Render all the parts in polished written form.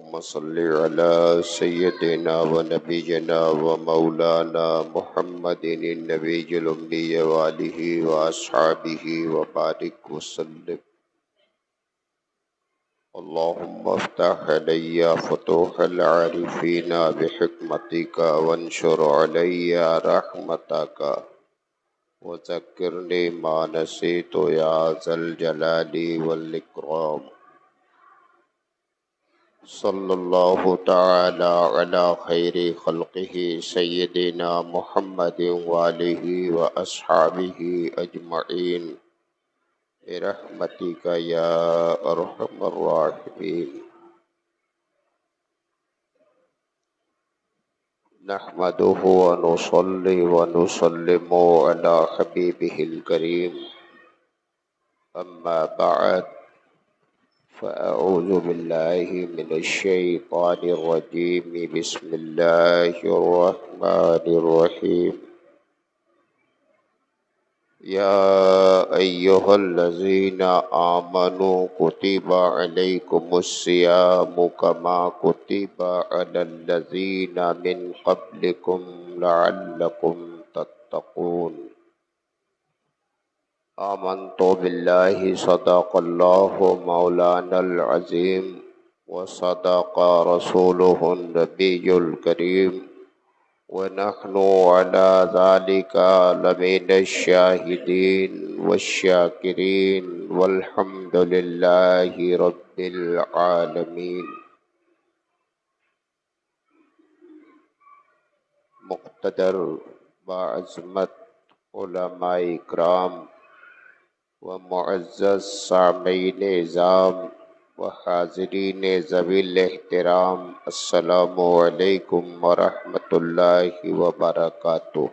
اللهم صل على سيدنا ونبينا ومولانا محمد النبي الأمي وآله وأصحابه وبارك وسلم. اللهم افتح علي فتوح العارفين بحكمتك وانشر علي رحمتك وذكرني ما نسيت يا ذا الجلال والإكرام. صلی اللہ تعالی علی خیر خلقہ سیدنا محمد وآلہ واصحابہ اجمعین برحمتک یا ارحم الراحمین. نحمده ونصلي ونسلم على حبیبہ الکریم. اما بعد فأعوذ بالله من الشيطان الرجيم. بسم الله الرحمن الرحيم. يا أيها الذين آمنوا كتب عليكم الصيام كما كتب على الذين من قبلكم لعلكم تتقون. آمنت بالله صدق الله مولانا العظيم وصدق رسوله النبي الكريم ونحن على ذلك لمن الشاهدين والشاكرين والحمد لله رب العالمين. مقتدر بعظمت علماء اکرام و معزز سامعین اعظام و حاضرین ذوی الاحترام، السلام علیکم ورحمۃ اللہ وبرکاتہ.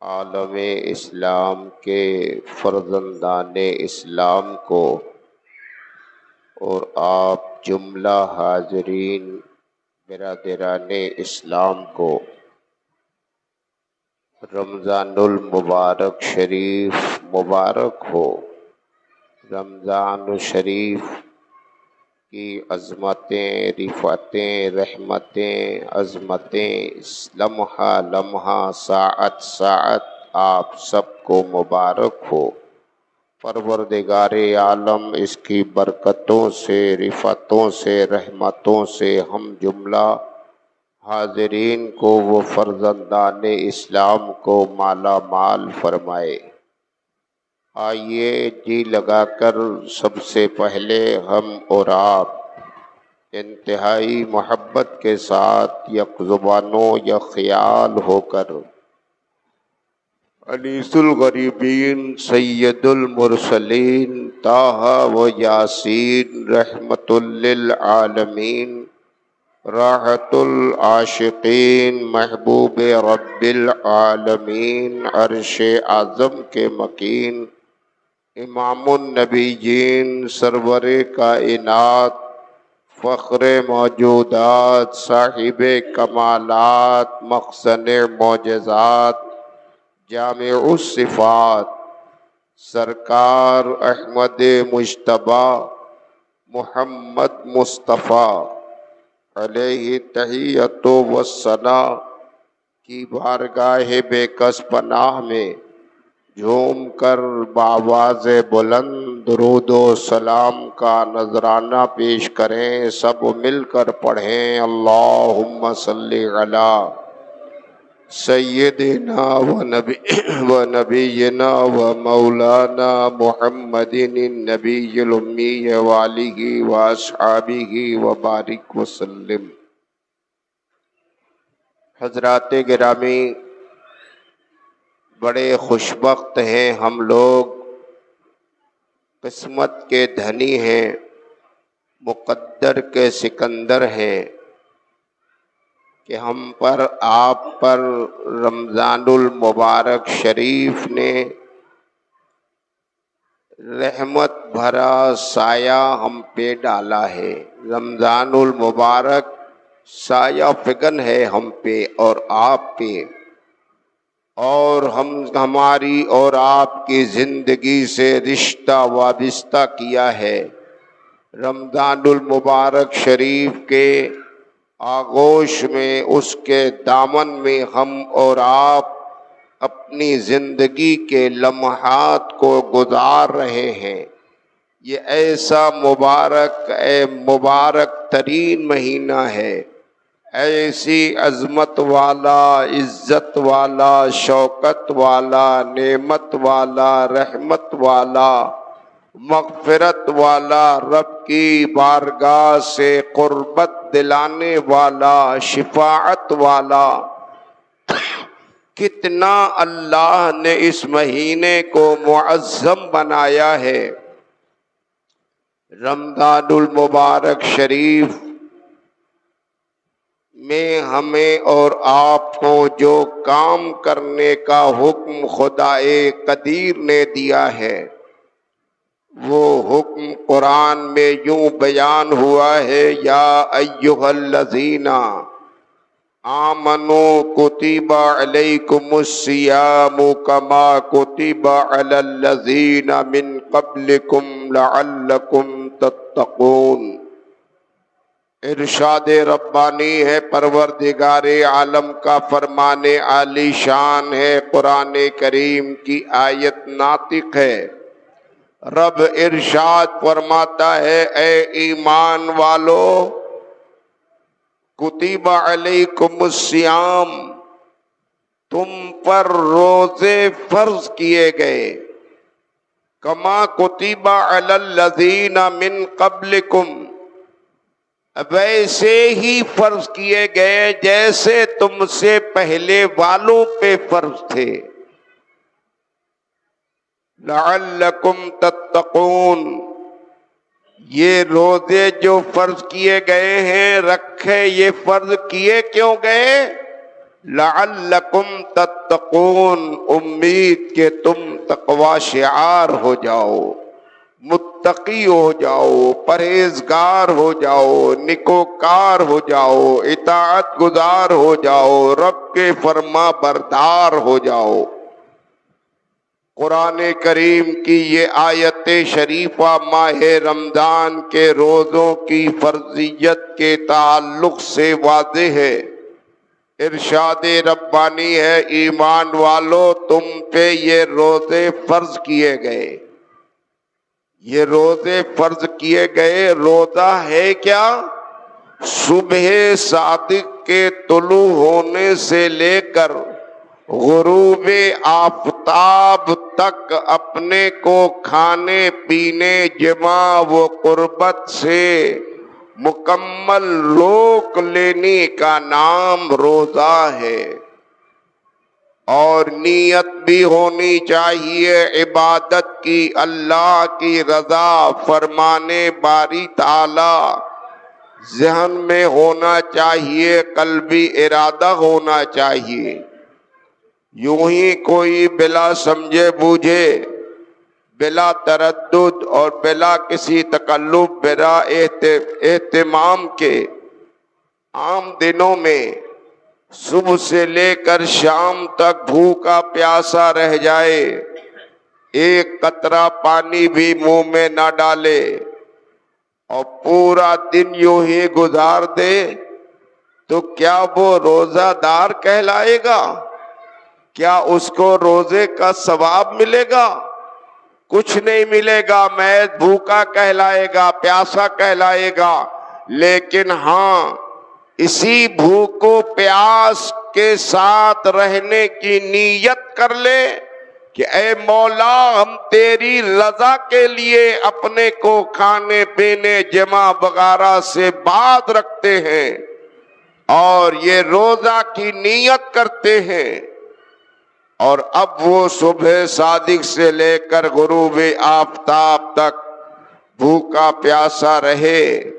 عالم اسلام کے فرزندان اسلام کو اور آپ جملہ حاضرین برادران اسلام کو رمضان المبارک شریف مبارک ہو. رمضان شریف کی عظمتیں، رفعتیں، رحمتیں، عظمتیں لمحہ لمحہ، ساعت ساعت آپ سب کو مبارک ہو. پروردگار عالم اس کی برکتوں سے، رفعتوں سے، رحمتوں سے ہم جملہ حاضرین کو، وہ فرزندان اسلام کو مالا مال فرمائے. آئیے جی لگا کر سب سے پہلے ہم اور آپ انتہائی محبت کے ساتھ یک زبانوں یا خیال ہو کر انیس الغریبین سید المرسلین طٰ و یاسین رحمت للعالمین راحت العاشقین محبوب رب العالمین عرش اعظم کے مکین امام النبیین سرور کائنات فخر موجودات صاحب کمالات مخزن معجزات جامع الصفات سرکار احمد مجتبیٰ محمد مصطفیٰ علیہ تحیۃ و ثنا کی بارگاہ بے کس پناہ میں جھوم کر بآواز بلند درود و سلام کا نذرانہ پیش کریں. سب مل کر پڑھیں اللہم صلی علی سیدنا و نبینا و مولانا محمد النبی الامی وآلہ واصحابہ وبارک وسلم. حضرات گرامی، بڑے خوشبخت ہیں ہم لوگ، قسمت کے دھنی ہیں، مقدر کے سکندر ہیں کہ ہم پر، آپ پر رمضان المبارک شریف نے رحمت بھرا سایہ ہم پہ ڈالا ہے. رمضان المبارک سایہ فگن ہے ہم پہ اور آپ پہ. اور ہماری اور آپ کی زندگی سے رشتہ وابستہ کیا ہے۔ رمضان المبارک شریف کے آغوش میں، اس کے دامن میں ہم اور آپ اپنی زندگی کے لمحات کو گزار رہے ہیں۔ یہ ایسا مبارک ترین مہینہ ہے، ایسی عظمت والا، عزت والا، شوکت والا، نعمت والا، رحمت والا، مغفرت والا، رب کی بارگاہ سے قربت دلانے والا، شفاعت والا۔ کتنا اللہ نے اس مہینے کو معظم بنایا ہے۔ رمضان المبارک شریف میں ہمیں اور آپ کو جو کام کرنے کا حکم خدائے قدیر نے دیا ہے، وہ حکم قرآن میں یوں بیان ہوا ہے: یا ایھا الذین آمنوا کتب علیکم الصیام کما کتب علی الذین من قبلکم لعلکم تتقون۔ ارشاد ربانی ہے، پروردگار عالم کا فرمان عالی شان ہے، قرآن کریم کی آیت ناطق ہے۔ رب ارشاد فرماتا ہے، اے ایمان والو، کتب علیکم الصیام، تم پر روزے فرض کیے گئے، کما کتب علی الذین من قبلکم، ویسے ہی فرض کیے گئے جیسے تم سے پہلے والوں پہ فرض تھے، لعلکم تتقون۔ یہ روزے جو فرض کیے گئے ہیں، رکھے یہ فرض کیے کیوں گئے؟ لعلکم تتقون، امید کہ تم تقوی شعار ہو جاؤ، متقی ہو جاؤ، پرہیزگار ہو جاؤ، نیکوکار ہو جاؤ، اطاعت گزار ہو جاؤ، رب کے فرما بردار ہو جاؤ۔ قرآن کریم کی یہ آیت شریفہ ماہ رمضان کے روزوں کی فرضیت کے تعلق سے واضح ہے۔ ارشاد ربانی ہے، ایمان والو، تم پہ یہ روزے فرض کیے گئے۔ یہ روزے فرض کیے گئے، روزہ ہے کیا؟ صبح صادق کے طلوع ہونے سے لے کر غروب آفتاب تک اپنے کو کھانے پینے، جماع و قربت سے مکمل روک لینے کا نام روزہ ہے۔ اور نیت بھی ہونی چاہیے عبادت کی، اللہ کی رضا، فرمانے باری تعالی ذہن میں ہونا چاہیے، قلبی ارادہ ہونا چاہیے۔ یوں ہی کوئی بلا سمجھے بوجھے، بلا تردد اور بلا کسی تکلف، بلا اہتمام کے عام دنوں میں صبح سے لے کر شام تک بھوکا پیاسا رہ جائے، ایک قطرہ پانی بھی منہ میں نہ ڈالے اور پورا دن یوں ہی گزار دے، تو کیا وہ روزہ دار کہلائے گا؟ کیا اس کو روزے کا ثواب ملے گا؟ کچھ نہیں ملے گا، محض بھوکا کہلائے گا، پیاسا کہلائے گا۔ لیکن ہاں، اسی بھوک و پیاس کے ساتھ رہنے کی نیت کر لے کہ اے مولا، ہم تیری رضا کے لیے اپنے کو کھانے پینے، جماع وغیرہ سے باز رکھتے ہیں اور یہ روزہ کی نیت کرتے ہیں، اور اب وہ صبح صادق سے لے کر غروب آفتاب تک بھوکا پیاسا رہے،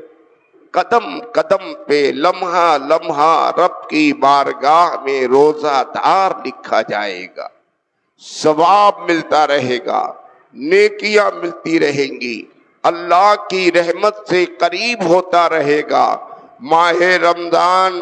قدم قدم پہ، لمحہ لمحہ رب کی بارگاہ میں روزہ دار لکھا جائے گا، ثواب ملتا رہے گا، نیکیاں ملتی رہیں گی، اللہ کی رحمت سے قریب ہوتا رہے گا۔ ماہ رمضان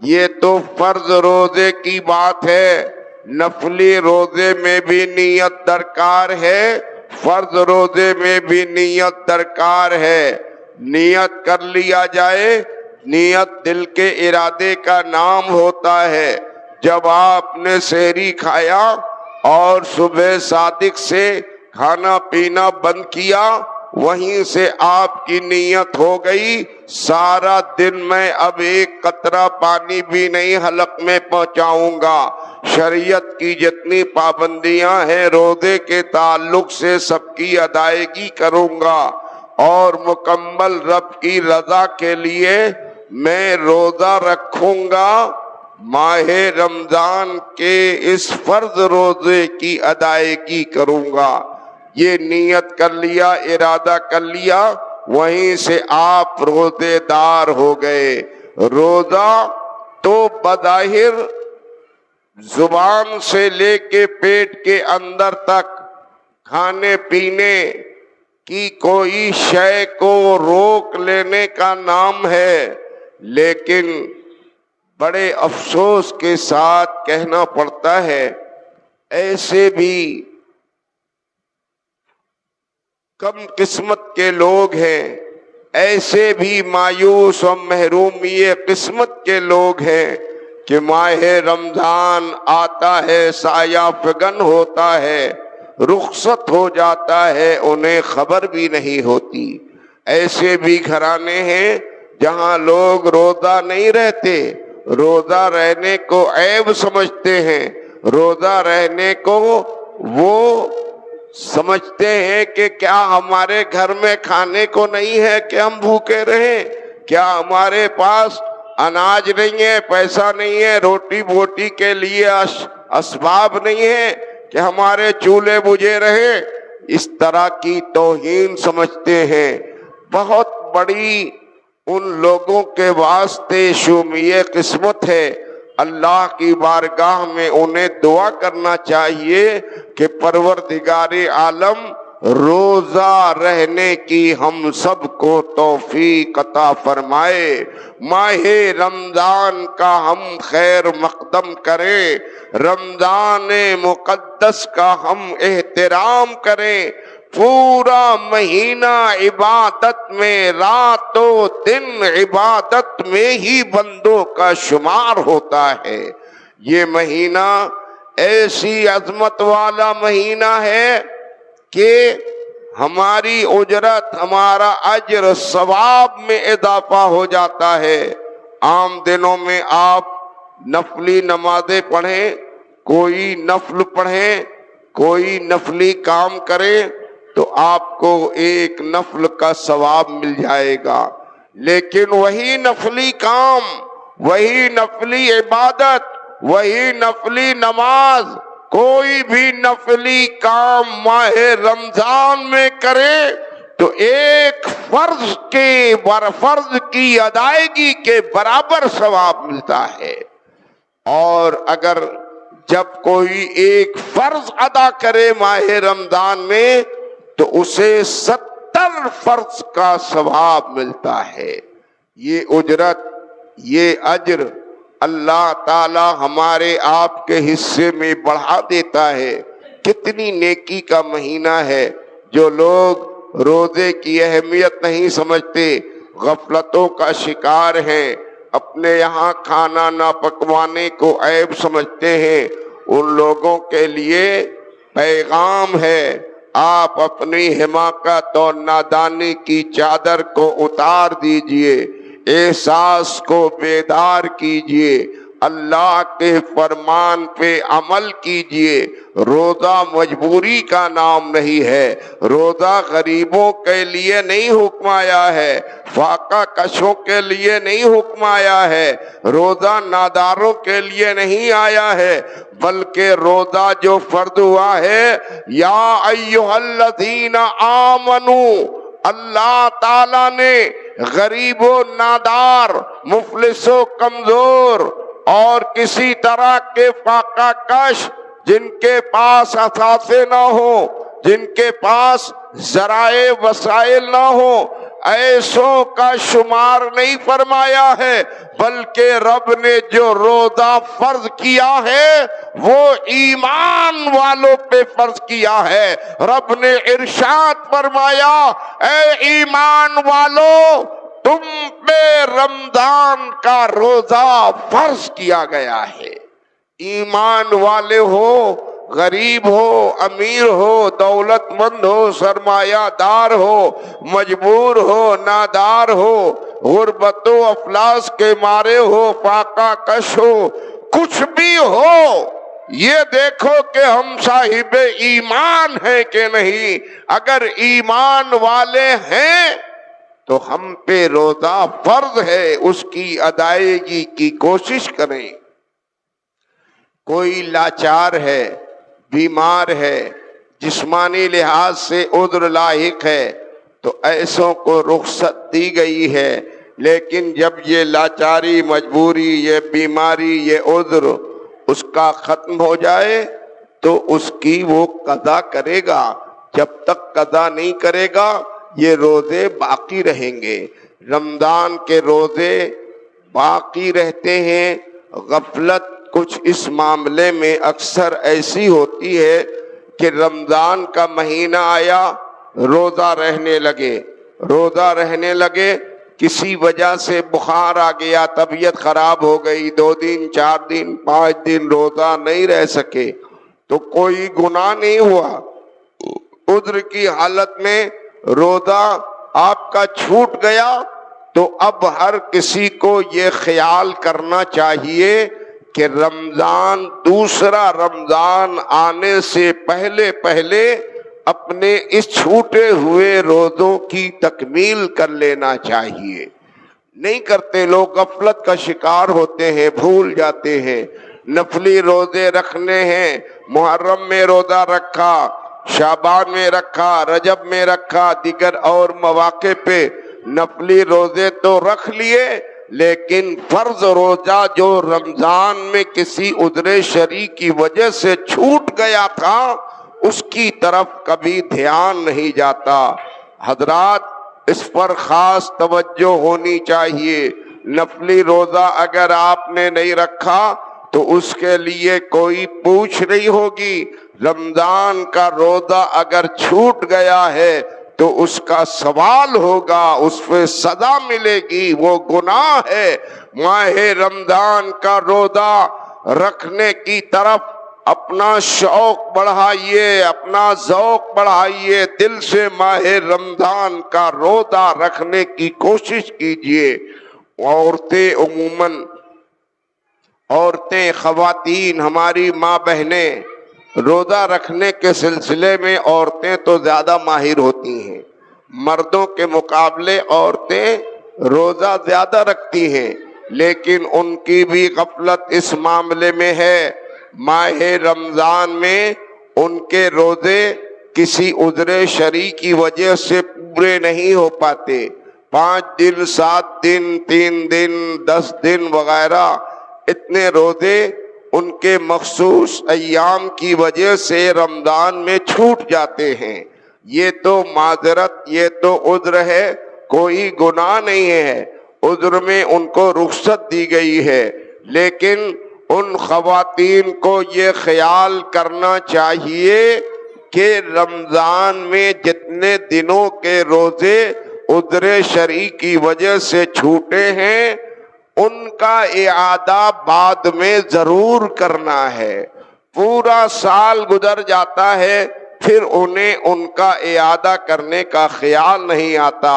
یہ تو فرض روزے کی بات ہے، نفلی روزے میں بھی نیت درکار ہے، فرض روزے میں بھی نیت درکار ہے۔ نیت کر لیا جائے، نیت دل کے ارادے کا نام ہوتا ہے۔ جب آپ نے سحری کھایا اور صبح صادق سے کھانا پینا بند کیا، وہیں سے آپ کی نیت ہو گئی سارا دن میں اب ایک قطرہ پانی بھی نہیں حلق میں پہنچاؤں گا۔ شریعت کی جتنی پابندیاں ہیں روزے کے تعلق سے سب کی ادائیگی کروں گا، اور مکمل رب کی رضا کے لیے میں روزہ رکھوں گا۔ ماہ رمضان کے اس فرض روزے کی ادائیگی کروں گا۔ یہ نیت کر لیا، ارادہ کر لیا، وہیں سے آپ روزے دار ہو گئے۔ روزہ تو بظاہر زبان سے لے کے پیٹ کے اندر تک کھانے پینے کی کوئی شے کو روک لینے کا نام ہے، لیکن بڑے افسوس کے ساتھ کہنا پڑتا ہے ایسے بھی کم قسمت کے لوگ ہیں، ایسے بھی مایوس و محرومی قسمت کے لوگ ہیں کہ ماہ رمضان آتا ہے، سایہ فگن ہوتا ہے، رخصت ہو جاتا ہے، انہیں خبر بھی نہیں ہوتی۔ ایسے بھی گھرانے ہیں جہاں لوگ روزہ نہیں رہتے، روزہ رہنے کو عیب سمجھتے ہیں، روزہ رہنے کو وہ سمجھتے ہیں کہ کیا ہمارے گھر میں کھانے کو نہیں ہے کہ ہم بھوکے رہیں، کیا ہمارے پاس اناج نہیں ہے، پیسہ نہیں ہے، روٹی بوٹی کے لیے اسباب نہیں ہے کہ ہمارے چولہے بجھے رہے۔ اس طرح کی توہین سمجھتے ہیں۔ بہت بڑی ان لوگوں کے واسطے شومی قسمت ہے۔ اللہ کی بارگاہ میں انہیں دعا کرنا چاہیے کہ پروردگار عالم روزہ رہنے کی ہم سب کو توفیق عطا فرمائے، ماہ رمضان کا ہم خیر مقدم کریں، رمضان مقدس کا ہم احترام کریں۔ پورا مہینہ عبادت میں، رات و دن عبادت میں ہی بندوں کا شمار ہوتا ہے۔ یہ مہینہ ایسی عظمت والا مہینہ ہے کہ ہماری اجرت، ہمارا اجر ثواب میں اضافہ ہو جاتا ہے۔ عام دنوں میں آپ نفلی نمازیں پڑھیں، کوئی نفل پڑھیں، کوئی نفلی کام کریں تو آپ کو ایک نفل کا ثواب مل جائے گا، لیکن وہی نفلی کام، وہی نفلی عبادت، وہی نفلی نماز، کوئی بھی نفلی کام ماہ رمضان میں کرے تو ایک فرض کی ادائیگی کے برابر ثواب ملتا ہے۔ اور اگر جب کوئی ایک فرض ادا کرے ماہ رمضان میں تو اسے 70 فرض کا ثواب ملتا ہے۔ یہ اجرت، یہ اجر اللہ تعالی ہمارے آپ کے حصے میں بڑھا دیتا ہے۔ کتنی نیکی کا مہینہ ہے۔ جو لوگ روزے کی اہمیت نہیں سمجھتے، غفلتوں کا شکار ہیں، اپنے یہاں کھانا نہ پکوانے کو عیب سمجھتے ہیں، ان لوگوں کے لیے پیغام ہے، آپ اپنی حماقت اور نادانی کی چادر کو اتار دیجئے، احساس کو بیدار کیجئے، اللہ کے فرمان پہ عمل کیجئے۔ روزہ مجبوری کا نام نہیں ہے، روزہ غریبوں کے لیے نہیں حکم آیا ہے، فاقہ کشوں کے لیے نہیں حکم آیا ہے، روزہ ناداروں کے لیے نہیں آیا ہے، بلکہ روزہ جو فرض ہوا ہے، یا ایھا الذین آمنو، اللہ تعالیٰ نے غریب و نادار، مفلس و کمزور اور کسی طرح کے فاقہ کش، جن کے پاس اثاثے نہ ہو، جن کے پاس ذرائع وسائل نہ ہو، ایسوں کا شمار نہیں فرمایا ہے، بلکہ رب نے جو روزہ فرض کیا ہے وہ ایمان والوں پہ فرض کیا ہے۔ رب نے ارشاد فرمایا، اے ایمان والو تم پہ رمضان کا روزہ فرض کیا گیا ہے۔ ایمان والے ہو، غریب ہو، امیر ہو، دولت مند ہو، سرمایہ دار ہو، مجبور ہو، نادار ہو، غربت و افلاس کے مارے ہو، فاقہ کش ہو، کچھ بھی ہو، یہ دیکھو کہ ہم صاحب ایمان ہیں کہ نہیں۔ اگر ایمان والے ہیں تو ہم پہ روزہ فرض ہے، اس کی ادائیگی کی کوشش کریں۔ کوئی لاچار ہے، بیمار ہے، جسمانی لحاظ سے عذر لاحق ہے تو ایسوں کو رخصت دی گئی ہے، لیکن جب یہ لاچاری، مجبوری، یہ بیماری، یہ عذر اس کا ختم ہو جائے تو اس کی وہ قضا کرے گا۔ جب تک قضا نہیں کرے گا یہ روزے باقی رہیں گے۔ رمضان کے روزے باقی رہتے ہیں۔ غفلت کچھ اس معاملے میں اکثر ایسی ہوتی ہے کہ رمضان کا مہینہ آیا، روزہ رہنے لگے، کسی وجہ سے بخار آ گیا، طبیعت خراب ہو گئی، 2 دن 4 دن 5 دن روزہ نہیں رہ سکے تو کوئی گناہ نہیں ہوا۔ عذر کی حالت میں روزہ آپ کا چھوٹ گیا تو اب ہر کسی کو یہ خیال کرنا چاہیے کہ دوسرا رمضان آنے سے پہلے اپنے اس چھوٹے ہوئے روزوں کی تکمیل کر لینا چاہیے۔ نہیں کرتے، لوگ غفلت کا شکار ہوتے ہیں، بھول جاتے ہیں۔ نفلی روزے رکھنے ہیں، محرم میں روزہ رکھا، شعبان میں رکھا، رجب میں رکھا، دیگر اور مواقع پہ نفلی روزے تو رکھ لیے، لیکن فرض روزہ جو رمضان میں کسی عذر شرعی کی وجہ سے چھوٹ گیا تھا اس کی طرف کبھی دھیان نہیں جاتا۔ حضرات اس پر خاص توجہ ہونی چاہیے۔ نفلی روزہ اگر آپ نے نہیں رکھا تو اس کے لیے کوئی پوچھ نہیں ہوگی۔ رمضان کا روزہ اگر چھوٹ گیا ہے تو اس کا سوال ہوگا، اس پہ سزا ملے گی، وہ گناہ ہے۔ ماہ رمضان کا روزہ رکھنے کی طرف اپنا شوق بڑھائیے، اپنا ذوق بڑھائیے، دل سے ماہ رمضان کا روزہ رکھنے کی کوشش کیجیے۔ عورتیں، خواتین، ہماری ماں بہنیں روزہ رکھنے کے سلسلے میں عورتیں تو زیادہ ماہر ہوتی ہیں، مردوں کے مقابلے عورتیں روزہ زیادہ رکھتی ہیں، لیکن ان کی بھی غفلت اس معاملے میں ہے۔ ماہ رمضان میں ان کے روزے کسی عذر شرعی کی وجہ سے پورے نہیں ہو پاتے۔ 5 دن، 7 دن، 3 دن، 10 دن وغیرہ اتنے روزے ان کے مخصوص ایام کی وجہ سے رمضان میں چھوٹ جاتے ہیں۔ یہ تو معذرت، یہ تو عذر ہے، کوئی گناہ نہیں ہے، عذر میں ان کو رخصت دی گئی ہے، لیکن ان خواتین کو یہ خیال کرنا چاہیے کہ رمضان میں جتنے دنوں کے روزے عذر شرعی کی وجہ سے چھوٹے ہیں ان کا اعادہ بعد میں ضرور کرنا ہے۔ پورا سال گزر جاتا ہے پھر انہیں ان کا اعادہ کرنے کا خیال نہیں آتا۔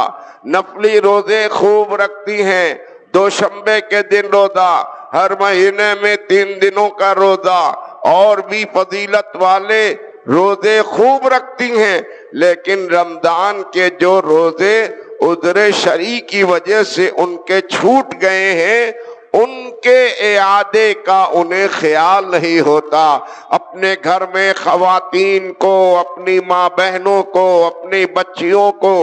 نفلی روزے خوب رکھتی ہیں، دوشنبے کے دن روزہ، ہر مہینے میں 3 دنوں کا روزہ، اور بھی فضیلت والے روزے خوب رکھتی ہیں، لیکن رمضان کے جو روزے عذر شرعی کی وجہ سے ان کے چھوٹ گئے ہیں ان کے اعادے کا انہیں خیال نہیں ہوتا۔ اپنے گھر میں خواتین کو، اپنی ماں بہنوں کو، اپنی بچیوں کو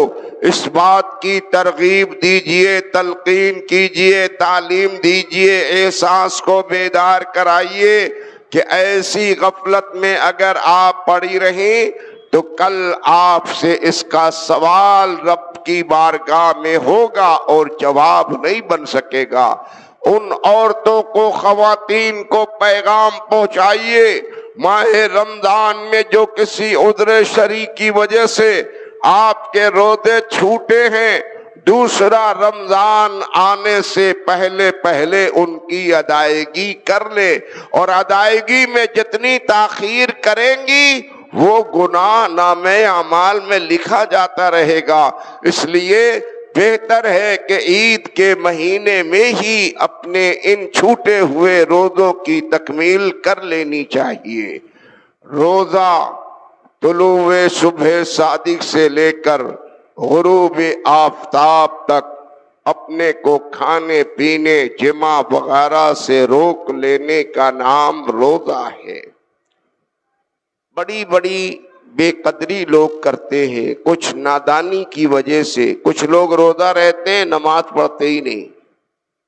اس بات کی ترغیب دیجئے، تلقین کیجئے، تعلیم دیجئے، احساس کو بیدار کرائیے کہ ایسی غفلت میں اگر آپ پڑی رہیں تو کل آپ سے اس کا سوال رب کی بارگاہ میں ہوگا اور جواب نہیں بن سکے گا۔ ان عورتوں کو، خواتین کو پیغام پہنچائیے، ماہ رمضان میں جو کسی عذر شرعی کی وجہ سے آپ کے روزے چھوٹے ہیں، دوسرا رمضان آنے سے پہلے پہلے ان کی ادائیگی کر لے، اور ادائیگی میں جتنی تاخیر کریں گی وہ گناہ نامہ اعمال میں لکھا جاتا رہے گا۔ اس لیے بہتر ہے کہ عید کے مہینے میں ہی اپنے ان چھوٹے ہوئے روزوں کی تکمیل کر لینی چاہیے۔ روزہ طلوع صبح صادق سے لے کر غروب آفتاب تک اپنے کو کھانے پینے، جماع وغیرہ سے روک لینے کا نام روزہ ہے۔ بڑی بڑی بے قدری لوگ کرتے ہیں، کچھ نادانی کی وجہ سے۔ کچھ لوگ روزہ رہتے ہیں، نماز پڑھتے ہی نہیں،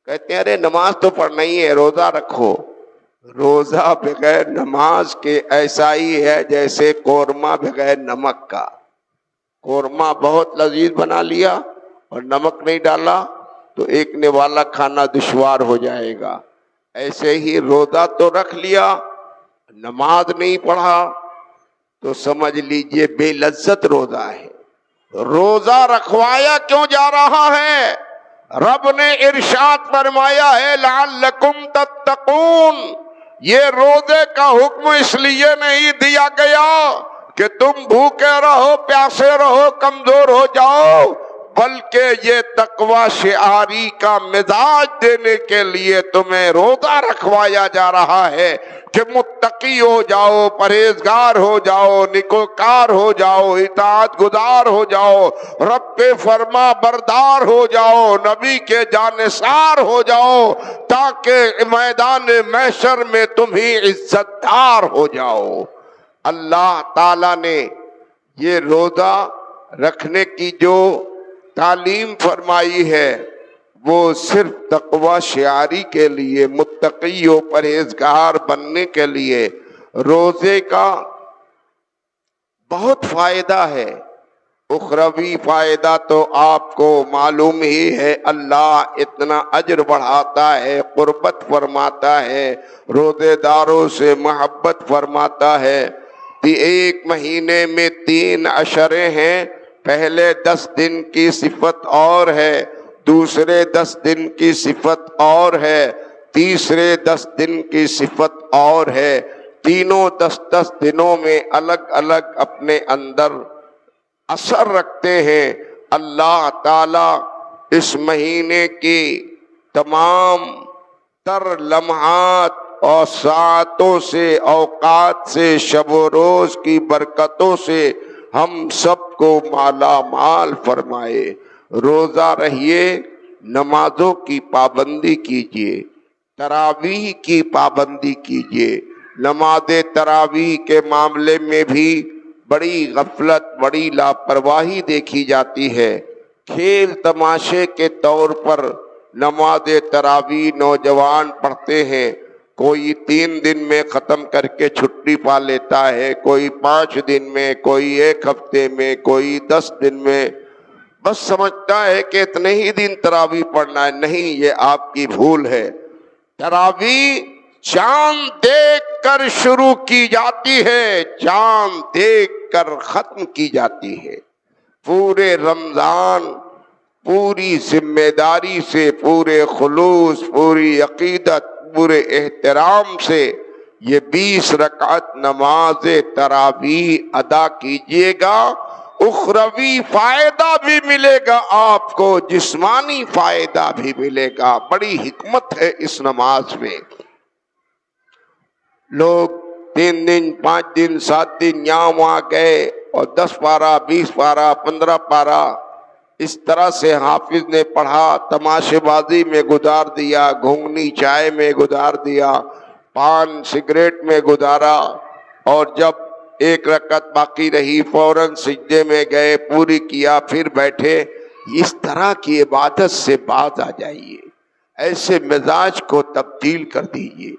کہتے ہیں ارے نماز تو پڑھنا ہی ہے، روزہ رکھو۔ روزہ بغیر نماز کے ایسا ہی ہے جیسے قورمہ بغیر نمک کا۔ قورمہ بہت لذیذ بنا لیا اور نمک نہیں ڈالا تو ایک نوالا کھانا دشوار ہو جائے گا۔ ایسے ہی روزہ تو رکھ لیا، نماز نہیں پڑھا تو سمجھ لیجئے بے لذت روزہ ہے۔ روزہ رکھوایا کیوں جا رہا ہے؟ رب نے ارشاد فرمایا ہے لعلکم تتقون۔ یہ روزے کا حکم اس لیے نہیں دیا گیا کہ تم بھوکے رہو، پیاسے رہو، کمزور ہو جاؤ، بلکہ یہ تقوی شعاری کا مزاج دینے کے لیے تمہیں روزہ رکھوایا جا رہا ہے کہ متقی ہو جاؤ، پرہیزگار ہو جاؤ، نیکوکار ہو جاؤ، اطاعت گزار ہو جاؤ، رب کے فرما بردار ہو جاؤ، نبی کے جانثار ہو جاؤ، تاکہ میدان محشر میں تم ہی عزت دار ہو جاؤ۔ اللہ تعالیٰ نے یہ روزہ رکھنے کی جو تعلیم فرمائی ہے وہ صرف تقوی شعاری کے لیے، متقی و پرہیزگار بننے کے لیے۔ روزے کا بہت فائدہ ہے، اخروی فائدہ تو آپ کو معلوم ہی ہے۔ اللہ اتنا اجر بڑھاتا ہے، قربت فرماتا ہے، روزے داروں سے محبت فرماتا ہے۔ ایک مہینے میں 3 عشرے ہیں، پہلے 10 دن کی صفت اور ہے، دوسرے 10 دن کی صفت اور ہے، تیسرے 10 دن کی صفت اور ہے۔ تینوں 10 دنوں میں الگ الگ اپنے اندر اثر رکھتے ہیں۔ اللہ تعالی اس مہینے کی تمام تر لمحات اور ساعتوں سے، اوقات سے، شب و روز کی برکتوں سے ہم سب کو مالا مال فرمائے۔ روزہ رہیے، نمازوں کی پابندی کیجیے، تراویح کی پابندی کیجیے۔ نماز تراویح کے معاملے میں بھی بڑی غفلت، بڑی لاپرواہی دیکھی جاتی ہے۔ کھیل تماشے کے طور پر نماز تراویح نوجوان پڑھتے ہیں، کوئی 3 دن میں ختم کر کے چھٹی پا لیتا ہے، کوئی 5 دن میں، کوئی 1 ہفتے میں، کوئی 10 دن میں، بس سمجھتا ہے کہ اتنے ہی دن تراویح پڑھنا ہے۔ نہیں، یہ آپ کی بھول ہے۔ تراویح چاند دیکھ کر شروع کی جاتی ہے، چاند دیکھ کر ختم کی جاتی ہے۔ پورے رمضان پوری ذمہ داری سے، پورے خلوص، پوری عقیدت، پورے احترام سے یہ 20 رکعت نماز تراویح ادا کیجیے گا۔ اخروی فائدہ بھی ملے گا آپ کو، جسمانی فائدہ بھی ملے گا۔ بڑی حکمت ہے اس نماز میں۔ لوگ 3 دن، 5 دن، 7 دن یہاں وہاں گئے اور 10 پارہ، 20 پارہ، 15 پارہ اس طرح سے حافظ نے پڑھا، تماشے بازی میں گزار دیا، گھونگنی چائے میں گزار دیا، پان سگریٹ میں گزارا، اور جب 1 رکعت باقی رہی فوراً سجدے میں گئے، پوری کیا، پھر بیٹھے۔ اس طرح کی عبادت سے باز آ جائیے، ایسے مزاج کو تبدیل کر دیجیے۔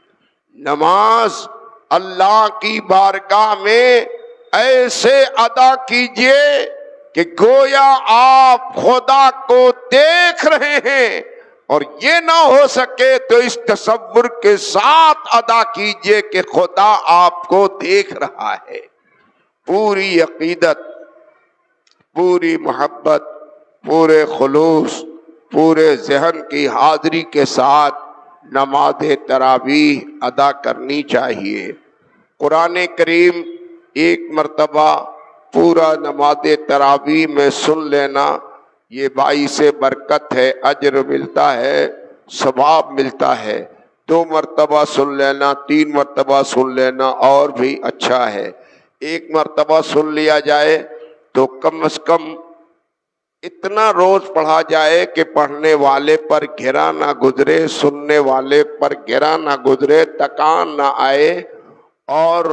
نماز اللہ کی بارگاہ میں ایسے ادا کیجئے کہ گویا آپ خدا کو دیکھ رہے ہیں، اور یہ نہ ہو سکے تو اس تصور کے ساتھ ادا کیجئے کہ خدا آپ کو دیکھ رہا ہے۔ پوری عقیدت، پوری محبت، پورے خلوص، پورے ذہن کی حاضری کے ساتھ نماز تراویح ادا کرنی چاہیے۔ قرآن کریم ایک مرتبہ پورا نماز تراویح میں سن لینا یہ باعث برکت ہے، اجر ملتا ہے، ثواب ملتا ہے۔ 2 مرتبہ سن لینا، 3 مرتبہ سن لینا اور بھی اچھا ہے۔ 1 مرتبہ سن لیا جائے تو کم از کم اتنا روز پڑھا جائے کہ پڑھنے والے پر گرا نہ گزرے، سننے والے پر گرا نہ گزرے، تکان نہ آئے، اور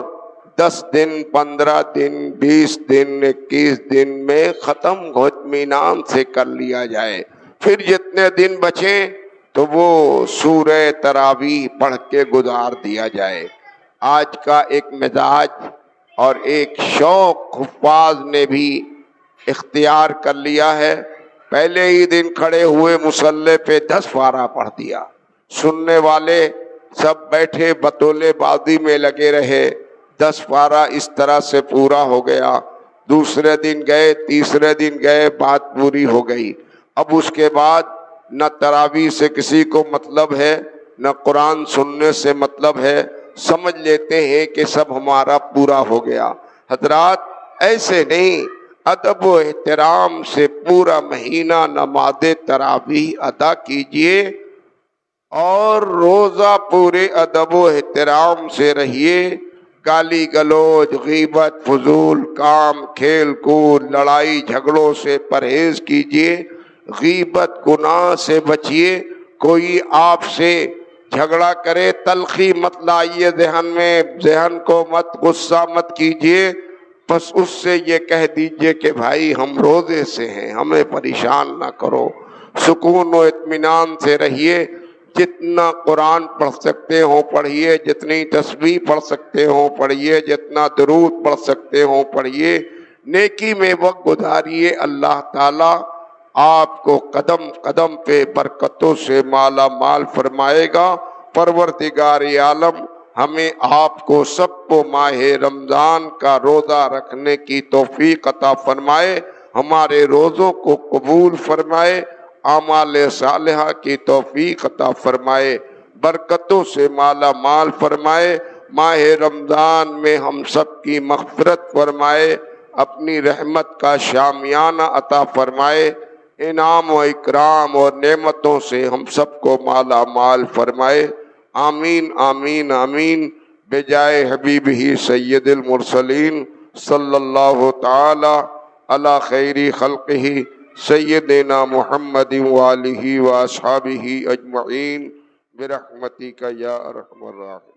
10 دن، 15 دن، 20 دن، 21 دن میں ختم اطمینان سے کر لیا جائے۔ پھر جتنے دن بچیں تو وہ سورہ تراویح پڑھ کے گزار دیا جائے۔ آج کا ایک مزاج اور ایک شوق حفاظ نے بھی اختیار کر لیا ہے، پہلے ہی دن کھڑے ہوئے مصلی پہ 10 پارہ پڑھ دیا، سننے والے سب بیٹھے بطولے بازی میں لگے رہے، 10 پارہ اس طرح سے پورا ہو گیا۔ دوسرے دن گئے، تیسرے دن گئے، بات پوری ہو گئی۔ اب اس کے بعد نہ تراویح سے کسی کو مطلب ہے، نہ قرآن سننے سے مطلب ہے، سمجھ لیتے ہیں کہ سب ہمارا پورا ہو گیا۔ حضرات ایسے نہیں، ادب و احترام سے پورا مہینہ نماز تراویح ادا کیجئے، اور روزہ پورے ادب و احترام سے رہیے۔ گالی گلوچ، غیبت، فضول کام، کھیل کود، لڑائی جھگڑوں سے پرہیز کیجئے، غیبت گناہ سے بچیے۔ کوئی آپ سے جھگڑا کرے تلخی مت لائیے ذہن میں، ذہن کو مت غصہ مت کیجئے، بس اس سے یہ کہہ دیجئے کہ بھائی ہم روزے سے ہیں، ہمیں پریشان نہ کرو۔ سکون و اطمینان سے رہیے، جتنا قرآن پڑھ سکتے ہو پڑھیے، جتنی تسبیح پڑھ سکتے ہو پڑھیے، جتنا درود پڑھ سکتے ہو پڑھیے، نیکی میں وقت گزاریے۔ اللہ تعالیٰ آپ کو قدم قدم پہ برکتوں سے مالا مال فرمائے گا۔ پروردگار عالم ہمیں آپ کو سب کو ماہ رمضان کا روزہ رکھنے کی توفیق عطا فرمائے، ہمارے روزوں کو قبول فرمائے، اعمال صالحہ کی توفیق عطا فرمائے، برکتوں سے مالا مال فرمائے۔ ماہ رمضان میں ہم سب کی مغفرت فرمائے، اپنی رحمت کا شامیانہ عطا فرمائے، انعام و اکرام اور نعمتوں سے ہم سب کو مالا مال فرمائے۔ آمین آمین آمین، بجائے حبیب ہی سید المرسلین صلی اللہ تعالی علی خیر خلقہ سیدنا محمد وآلہ واصحابہ اجمعین برحمتک یا ارحم الراحمین۔